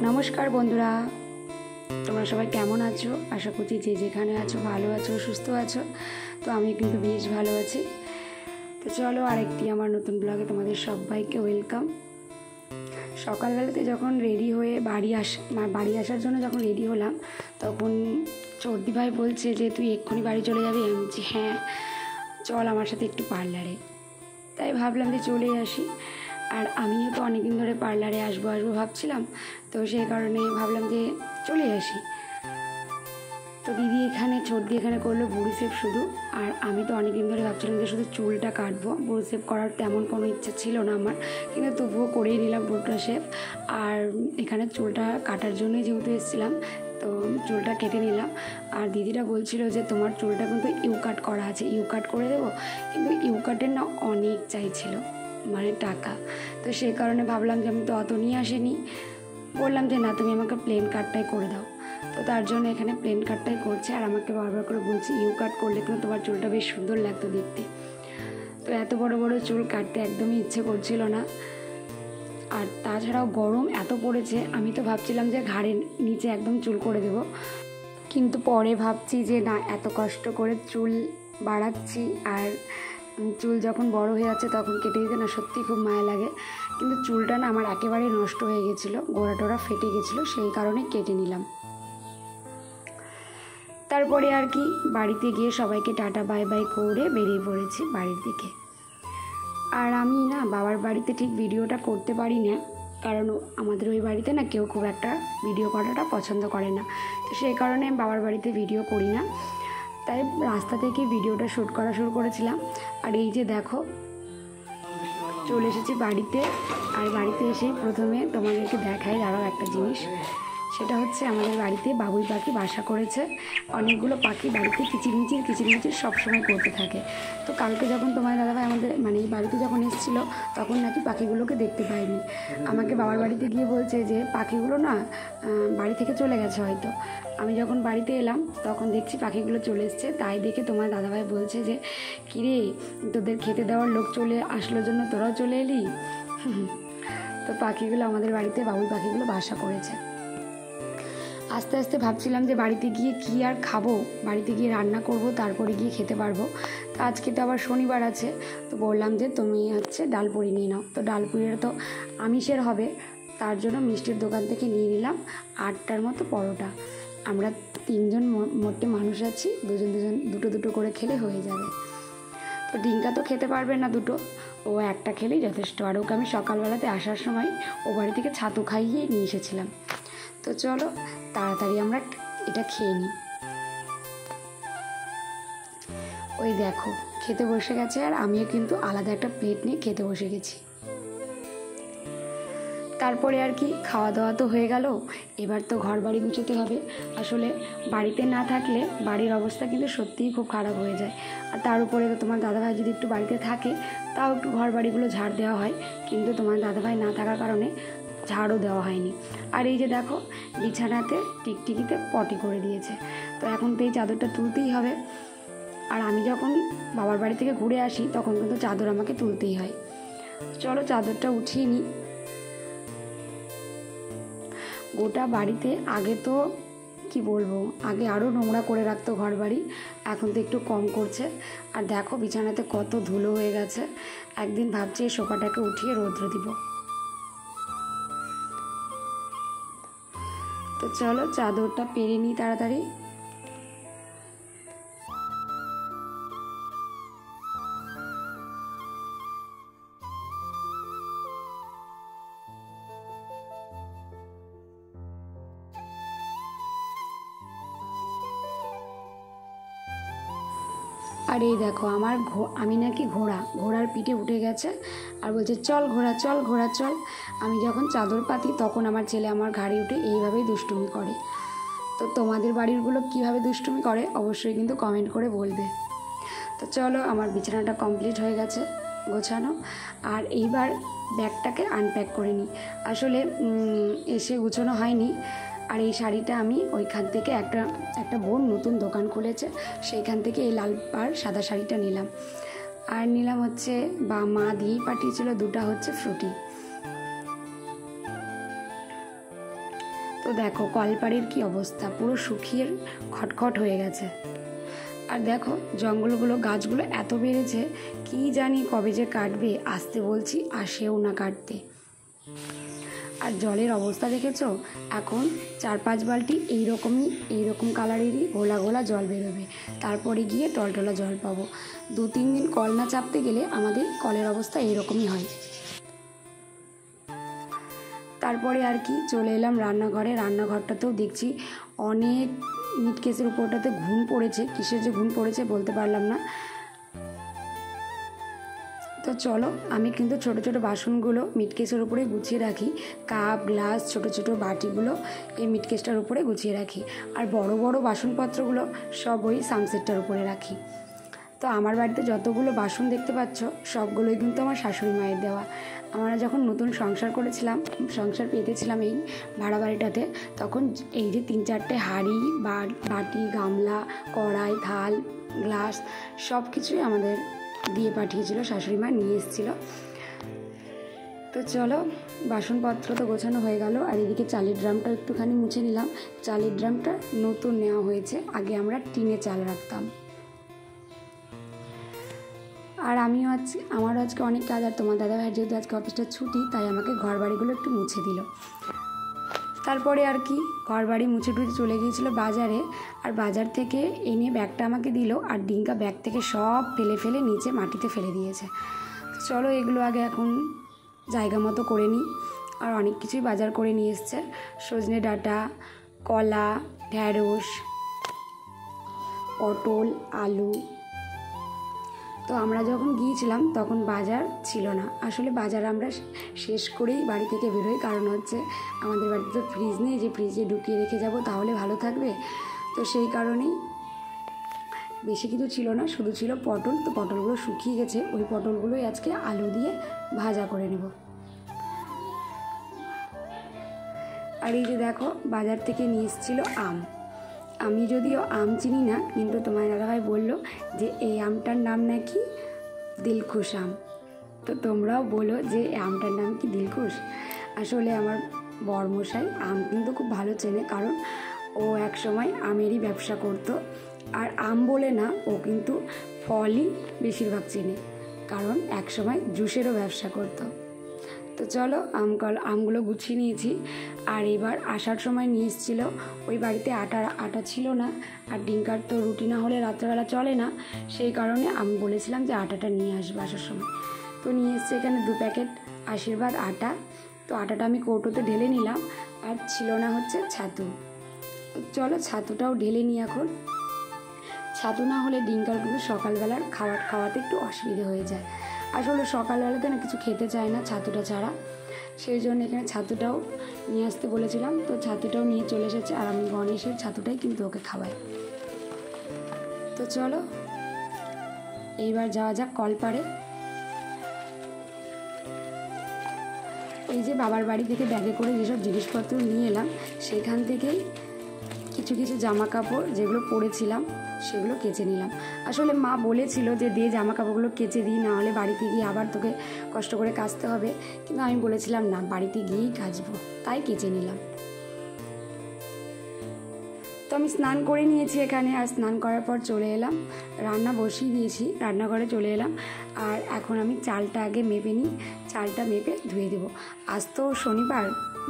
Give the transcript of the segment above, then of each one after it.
नमस्कार बंधुरा তোমরা সবাই কেমন আছো? আশা করছি যে যেখানে আছো ভালো আছো, সুস্থ আছো। তো আমি কিন্তু বেশ ভালো আছি। তো চলো আরেকটি আমার নতুন ব্লগে তোমাদের সবাইকে ওয়েলকাম। সকালবেলাতে যখন রেডি হয়ে বাড়ি আসার জন্য যখন রেডি হলাম, তখন চর্দি ভাই বলছে যে তুই এক্ষুনি বাড়ি চলে যাবি। আমি বলছি হ্যাঁ চল আমার সাথে একটু পার্লারে। তাই ভাবলাম যে চলেই আসি। আর আমিও তো অনেকদিন ধরে পার্লারে আসবো ভাবছিলাম, তো সেই কারণে ভাবলাম যে চলে আসি। তো দিদি এখানে করলো বুড়ি শেপ শুধু। আর আমি তো অনেকদিন ধরে ভাবছিলাম যে শুধু চুলটা কাটবো, বুড়ি শেপ করার তেমন কোনো ইচ্ছা ছিল না আমার, কিন্তু তবুও করেই নিলাম বুড়োটা শেপ। আর এখানে চুলটা কাটার জন্যই যেহেতু এসেছিলাম, তো চুলটা কেটে নিলাম। আর দিদিরা বলছিল যে তোমার চুলটা কিন্তু ইউ কাট করা আছে, ইউ কাট করে দেবো, কিন্তু ইউ কাটের না অনেক চাইছিল মানে টাকা। তো সেই কারণে ভাবলাম যে আমি তো অত নিয়ে আসিনি, বললাম যে না তুমি আমাকে প্লেন কাটটাই করে দাও। তো তার জন্য এখানে প্লেন কাটটাই করছে। আর আমাকে বারবার করে বলছি ইউ কাট করলে কিন্তু তোমার চুলটা বেশ সুন্দর লাগতো দেখতে। তো এত বড় বড় চুল কাটতে একদমই ইচ্ছে করছিল না। আর তাছাড়াও গরম এত পড়েছে, আমি তো ভাবছিলাম যে ঘাড়ের নিচে একদম চুল করে দেব, কিন্তু পরে ভাবছি যে না এত কষ্ট করে চুল বাড়াচ্ছি আর চুল যখন বড় হয়ে যাচ্ছে তখন কেটে দিতে না সত্যি খুব মায়া লাগে। কিন্তু চুলটা না আমার একেবারেই নষ্ট হয়ে গেছিলো, গোড়া টোড়া ফেটে গেছিলো, সেই কারণে কেটে নিলাম। তারপরে আর কি বাড়িতে গিয়ে সবাইকে টাটা বাই বাই করে বেরিয়ে পড়েছি বাড়ির দিকে। আর আমি না বাবার বাড়িতে ঠিক ভিডিওটা করতে পারি না, কারণ আমাদের ওই বাড়িতে না কেউ খুব একটা ভিডিও করাটা পছন্দ করে না। তো সেই কারণে আমি বাবার বাড়িতে ভিডিও করি না, তাই রাস্তা থেকে ভিডিওটা শ্যুট করা শুরু করেছিলাম। আর এই যে দেখো চলে এসেছি বাড়িতে। আর বাড়িতে এসেই প্রথমে তোমাদেরকে দেখাই আরও একটা জিনিস, সেটা হচ্ছে আমাদের বাড়িতে বাবুই পাখি বাসা করেছে। অনেকগুলো পাখি বাড়িতে কিচিরমিচির সবসময় করতে থাকে। তো কালকে যখন তোমার দাদাভাই আমাদের মানে এই বাড়িতে যখন এসেছিলো, তখন নাকি পাখিগুলোকে দেখতে পাইনি। আমাকে বাবার বাড়িতে গিয়ে বলছে যে পাখিগুলো না বাড়ি থেকে চলে গেছে হয়তো। আমি যখন বাড়িতে এলাম তখন দেখছি পাখিগুলো চলে এসছে। তাই দেখে তোমার দাদাভাই বলছে যে কিরে তোদের খেতে দেওয়ার লোক চলে আসলো জন্য তোরাও চলে এলি। তো পাখিগুলো আমাদের বাড়িতে বাবুই পাখিগুলো বাসা করেছে। আস্তে আস্তে ভাবছিলাম যে বাড়িতে গিয়ে কী আর খাবো, বাড়িতে গিয়ে রান্না করব, তারপরে গিয়ে খেতে পারবো। তো আজকে তো আবার শনিবার আছে, তো বললাম যে তুমি হচ্ছে ডালপুরি নিয়ে নাও। তো ডালপুরিটা তো আমিষের হবে, তার জন্য মিষ্টির দোকান থেকে নিয়ে নিলাম 8টার মতো পরোটা। আমরা 3জন মোটে মানুষ আছি, দুটো দুটো করে খেলে হয়ে যাবে। তো ডিঙ্কা তো খেতে পারবে না দুটো, ও একটা খেলেই যথেষ্ট। আর ওকে আমি সকালবেলাতে আসার সময় ও বাড়ি থেকে ছাতু খাইয়ে নিয়ে এসেছিলাম। তো চলো তাড়াতাড়ি আমরা এটা খেয়ে নিই। ওই দেখো খেতে বসে গেছে, আর আমিও কিন্তু আলাদা একটা প্লেট নিয়ে খেতে বসে গেছি। তারপরে আর কি খাওয়া দাওয়া তো হয়ে গেল, এবার তো ঘর বাড়ি গুছোতে হবে। আসলে বাড়িতে না থাকলে বাড়ির অবস্থা কিন্তু সত্যিই খুব খারাপ হয়ে যায়। আর তার উপরে তো তোমার দাদাভাই যদি একটু বাড়িতে থাকে তাও একটু ঘর বাড়িগুলো ঝাড় দেওয়া হয়, কিন্তু তোমার দাদাভাই না থাকার কারণে ঝাড়ও দেওয়া হয়নি। আর এই যে দেখো বিছানাতে টিকটিকিতে পটি করে দিয়েছে, তো এখন তো এই চাদরটা তুলতেই হবে। আর আমি যখন বাবার বাড়ি থেকে ঘুরে আসি তখন কিন্তু চাদর আমাকে তুলতেই হয়। চলো চাদরটা উঠিয়ে নিই। গোটা বাড়িতে আগে তো কি বলবো, আগে আরও নোংরা করে রাখতো ঘর বাড়ি, এখন তো একটু কম করছে। আর দেখো বিছানাতে কত ধুলো হয়ে গেছে। একদিন ভাবছি এই সোফাটাকে উঠিয়ে রৌদ্র দিব। তো চলো চাদরটা পেরে নিই তাড়াতাড়ি। আর এই দেখো আমি নাকি ঘোড়ার পিঠে উঠে গেছে আর বলছে চল ঘোড়া চল ঘোড়া চল। আমি যখন চাদর পাতি তখন আমার ছেলে আমার ঘাড়ে উঠে এইভাবেই দুষ্টুমি করে। তো তোমাদের বাড়িরগুলো কীভাবে দুষ্টুমি করে অবশ্যই কিন্তু কমেন্ট করে বলবে। তো চলো, আমার বিছানাটা কমপ্লিট হয়ে গেছে গোছানো, আর এইবার ব্যাগটাকে আনপ্যাক করে নিই। আসলে এসে গুছানো হয়নি। আর এই শাড়িটা আমি ওইখান থেকে একটা বোন নতুন দোকান খুলেছে, সেইখান থেকে এই লাল আর সাদা শাড়িটা নিলাম। আর নিলাম হচ্ছে মা দিয়েই পাঠিয়েছিল দুটো হচ্ছে ফ্রুটি। তো দেখো কলপাড়ির কি অবস্থা, পুরো শুকিয়ে খটখট হয়ে গেছে। আর দেখো জঙ্গলগুলো গাছগুলো এত বেড়েছে, কি জানি কবে যে কাটবে, আসতে বলছি আসেও না কাটতে। আর জলের অবস্থা দেখেছো, এখন 4-5 বালতি এইরকম কালারেরই ঘোলা ঘোলা জল বেরোবে, তারপরে গিয়ে টলটলা জল পাবো। 2-3 দিন কল না চাপতে গেলে আমাদের কলের অবস্থা এইরকমই হয়। তারপরে আর কি চলে এলাম রান্নাঘরে। রান্নাঘরটাতেও দেখছি অনেক মিটকেসের উপরটাতে ঘুম পড়েছে, কিসের যে ঘুম পড়েছে বলতে পারলাম না। তো চলো, আমি কিন্তু ছোট ছোট বাসনগুলো মিটকেসের উপরে গুছিয়ে রাখি, কাপ গ্লাস ছোট ছোট বাটিগুলো এই মিটকেসটার উপরে গুছিয়ে রাখি, আর বড় বড় বাসনপত্রগুলো সব ওই সানসেটটার উপরে রাখি। তো আমার বাড়িতে যতগুলো বাসন দেখতে পাচ্ছ সবগুলোই কিন্তু আমার শাশুড়ি মায়ের দেওয়া। আমরা যখন নতুন সংসার পেতেছিলাম এই ভাড়া বাড়িটাতে, তখন এই যে 3-4টে হাঁড়ি বাটি গামলা কড়াই থাল গ্লাস সব কিছুই আমাদের দিয়ে পাঠিয়েছিল, শাশুড়ি মা নিয়ে এসেছিলো। তো চলো, বাসনপত্র তো গোছানো হয়ে গেল। আর এদিকে চালের ড্রামটা একটুখানি মুছে নিলাম। চালের ড্রামটা নতুন নেওয়া হয়েছে, আগে আমরা টিনে চাল রাখতাম। আর আমারও আজকে অনেক কাজ। আর তোমার দাদাভাইয়ের যেহেতু আজকে অফিসটা ছুটি, তাই আমাকে ঘর বাড়িগুলো একটু মুছে দিল। তারপরে আর কি ঘর বাড়ি মুছে টুছে চলে গিয়েছিলো বাজারে। আর বাজার থেকে এনে ব্যাগটা আমাকে দিল, আর ডিঙ্কা ব্যাগ থেকে সব ফেলে নিচে মাটিতে ফেলে দিয়েছে। চলো এগুলো আগে এখন জায়গা মতো করে নিই। আর অনেক কিছুই বাজার করে নিয়ে এসছে, সজনে ডাঁটা, কলা, ঢ্যাঁড়স, পটল, আলু। তো আমরা যখন গিয়েছিলাম তখন বাজার ছিল না। আসলে বাজার আমরা শেষ করেই বাড়ি থেকে বেরোই, কারণ হচ্ছে আমাদের বাড়িতে তো ফ্রিজ নেই যে ফ্রিজে ঢুকিয়ে রেখে যাব, তাহলে ভালো থাকবে। তো সেই কারণেই বেশি কিছু ছিল না, শুধু ছিল পটল। তো পটলগুলো শুকিয়ে গেছে, ওই পটলগুলোই আজকে আলু দিয়ে ভাজা করে নেব। আর এই যে দেখো বাজার থেকে নিয়ে এসেছিলো আম। আমি যদিও আম চিনি না, কিন্তু তোমার দাদাভাই বললো যে এই আমটার নাম নাকি দিলখুশ আম। তো তোমরাও বলো যে এই আমটার নাম কি দিলখুশ। আসলে আমার বরমশাই আম কিন্তু খুব ভালো চেনে, কারণ ও এক সময় আমেরই ব্যবসা করতো। আর আম বলে না, ও কিন্তু ফলই বেশিরভাগ চেনে, কারণ এক সময় জুসেরও ব্যবসা করতো। তো চলো আমগুলো গুছিয়ে নিয়েছি। আর এবার আসার সময় নিয়ে এসেছিলো, ওই বাড়িতে আটা ছিল না, আর ডিঙ্কার তো রুটি না হলে রাত্রেবেলা চলে না, সেই কারণে আমি বলেছিলাম যে আটাটা নিয়ে আসবো আসার সময়। তো নিয়ে এসছে এখানে 2 প্যাকেট আশীর্বাদ আটা। তো আটাটা আমি কৌটোতে ঢেলে নিলাম। আর ছিল না হচ্ছে ছাতু। চলো ছাতুটাও ঢেলে নিই এখন। ছাতু না হলে ডিঙ্কার কিন্তু সকালবেলার খাওয়াতে একটু অসুবিধে হয়ে যায়। আসলে সকালবেলাতে না কিছু খেতে চায় না ছাতুটা ছাড়া, সেই জন্য এখানে ছাতুটাও নিয়ে আসতে বলেছিলাম। তো ছাতুটাও নিয়ে চলে এসেছে, আর আমি গণেশের ছাতুটাই কিন্তু ওকে খাওয়াই। তো চলো এইবার যাওয়া যাক কলপাড়ে। এই যে বাবার বাড়ি থেকে ব্যাগে করে যেসব জিনিসপত্র নিয়ে এলাম, সেখান থেকেই কিছু জামা কাপড় যেগুলো পরেছিলাম সেগুলো কেচে নিলাম। আসলে মা বলেছিল যে দিয়ে জামা কাপড়গুলো কেচে দিই, না হলে বাড়িতে গিয়ে আবার তোকে কষ্ট করে কাচতে হবে, কিন্তু আমি বলেছিলাম না, বাড়িতে গিয়েই কাচবো, তাই কেচে নিলাম। তো আমি স্নান করে নিয়েছি এখানে। আর স্নান করার পর চলে এলাম, রান্না বসিয়ে দিয়েছি, রান্নাঘরে চলে এলাম। আর এখন আমি চালটা আগে মেপে নিই, চালটা মেপে ধুয়ে দেবো। আজ তো শনিবার,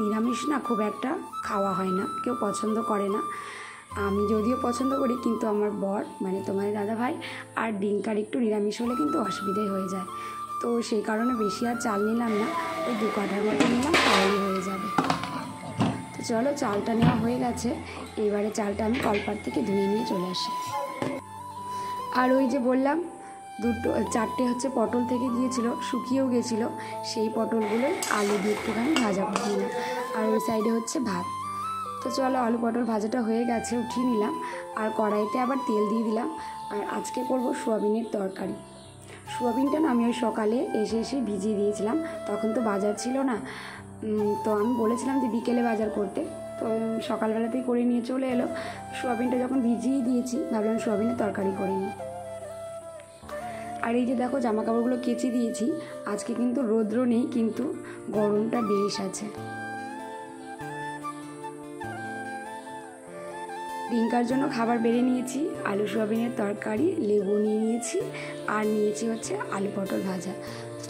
নিরামিষ না খুব একটা খাওয়া হয় না, কেউ পছন্দ করে না। আমি যদিও পছন্দ করি, কিন্তু আমার বর মানে তোমার দাদাভাই আর ডিঙ্কার একটু নিরামিষ হলে কিন্তু অসুবিধাই হয়ে যায়। তো সেই কারণে বেশি আর চাল নিলাম না, ওই 2 কাঠার মতো নিলাম, তাহলেই হয়ে যাবে। তো চলো চালটা নেওয়া হয়ে গেছে, এবারে চালটা আমি কলপাড় থেকে ধুয়ে নিয়ে চলে আসি। আর ওই যে বললাম চারটে হচ্ছে পটল থেকে গিয়েছিল, শুকিয়েও গেছিলো, সেই পটলগুলো আলু দিয়ে একটুখানি ভাজা করে নিলাম। আর ওই সাইডে হচ্ছে ভাত। তো চলো আলু পটল ভাজাটা হয়ে গেছে, উঠিয়ে নিলাম। আর কড়াইতে আবার তেল দিয়ে দিলাম। আর আজকে করব সোয়াবিনের তরকারি। সোয়াবিনটা না আমি ওই সকালে এসে ভিজিয়ে দিয়েছিলাম, তখন তো বাজার ছিল না। তো আমি বলেছিলাম যে বিকেলে বাজার করতে, তো সকালবেলাতেই করে নিয়ে চলে এলো। সোয়াবিনটা যখন ভিজিয়ে দিয়েছি, ভাবলাম সোয়াবিনের তরকারি করে নিই। আর এই যে দেখো জামা কাপড়গুলো কেচে দিয়েছি। আজকে কিন্তু রৌদ্র নেই, কিন্তু গরমটা বেশ আছে। ডিঙ্কার জন্য খাবার বেড়ে নিয়েছি, আলু সোয়াবিনের তরকারি, লেবু নিয়ে নিয়েছি, আর নিয়েছি হচ্ছে আলু পটল ভাজা।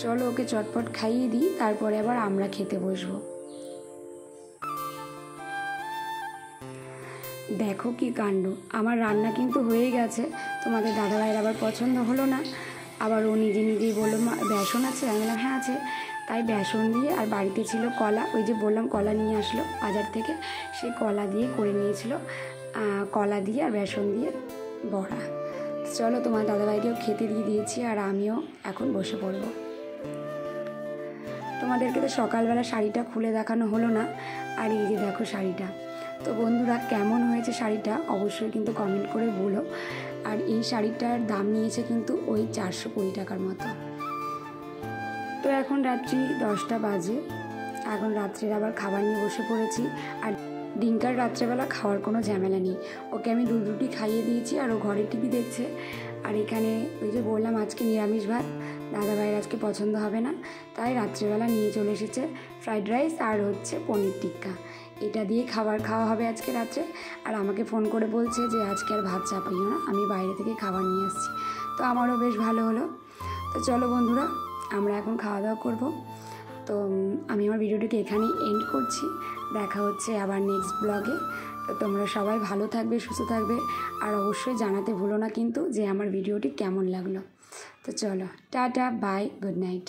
চলো ওকে চটপট খাইয়ে দিই, তারপরে আবার আমরা খেতে বসবো। দেখো কি কাণ্ড, আমার রান্না কিন্তু হয়ে গেছে। তোমাদের দাদাভাইয়ের আবার পছন্দ হলো না, আবার ও নিজেই বললো বেসন আছে। আমি বললাম হ্যাঁ আছে। তাই বেসন দিয়ে, আর বাড়িতে ছিল কলা, ওই যে বললাম কলা নিয়ে আসলো বাজার থেকে, সেই কলা দিয়ে করে নিয়েছিল, কলা দিয়ে আর বেসন দিয়ে বড়া। চলো তোমার দাদাভাইকেও খেতে দিয়ে দিয়েছি, আর আমিও এখন বসে পড়ব। তোমাদেরকে তো সকালবেলা শাড়িটা খুলে দেখানো হলো না, আর এই যে দেখো শাড়িটা। তো বন্ধুরা কেমন হয়েছে শাড়িটা অবশ্যই কিন্তু কমেন্ট করে বলো। আর এই শাড়িটার দাম নিয়েছে কিন্তু ওই 420 টাকার মতো। তো এখন রাত্রি 10টা বাজে, এখন রাত্রের আবার খাবার নিয়ে বসে পড়েছি। আর ডিঙ্কার রাত্রেবেলা খাওয়ার কোনো ঝামেলা নেই, ওকে আমি দুধ রুটি খাইয়ে দিয়েছি, আর ও ঘরে টিভি দেখছে। আর এখানে ওই যে বললাম আজকে নিরামিষ ভাত, দাদাভাইয়ের আজকে পছন্দ হবে না, তাই রাত্রেবেলা নিয়ে চলে এসেছে ফ্রাইড রাইস আর হচ্ছে পনির টিক্কা। এটা দিয়ে খাবার খাওয়া হবে আজকে রাত্রে। আর আমাকে ফোন করে বলছে যে আজকে আর ভাত চাপাইও না, আমি বাইরে থেকে খাবার নিয়ে আসছি। তো আমারও বেশ ভালো হলো। তো চলো বন্ধুরা, আমরা এখন খাওয়া দাওয়া করবো। তো আমি আমার ভিডিওটিকে এখানেই এন্ড করছি। দেখা হচ্ছে আবার নেক্সট ব্লগে। তো তোমরা সবাই ভালো থাকবে, সুস্থ থাকবে, আর অবশ্যই জানাতে ভুলো না কিন্তু যে আমার ভিডিওটি কেমন লাগলো। তো চলো টাটা, বাই, গুড নাইট।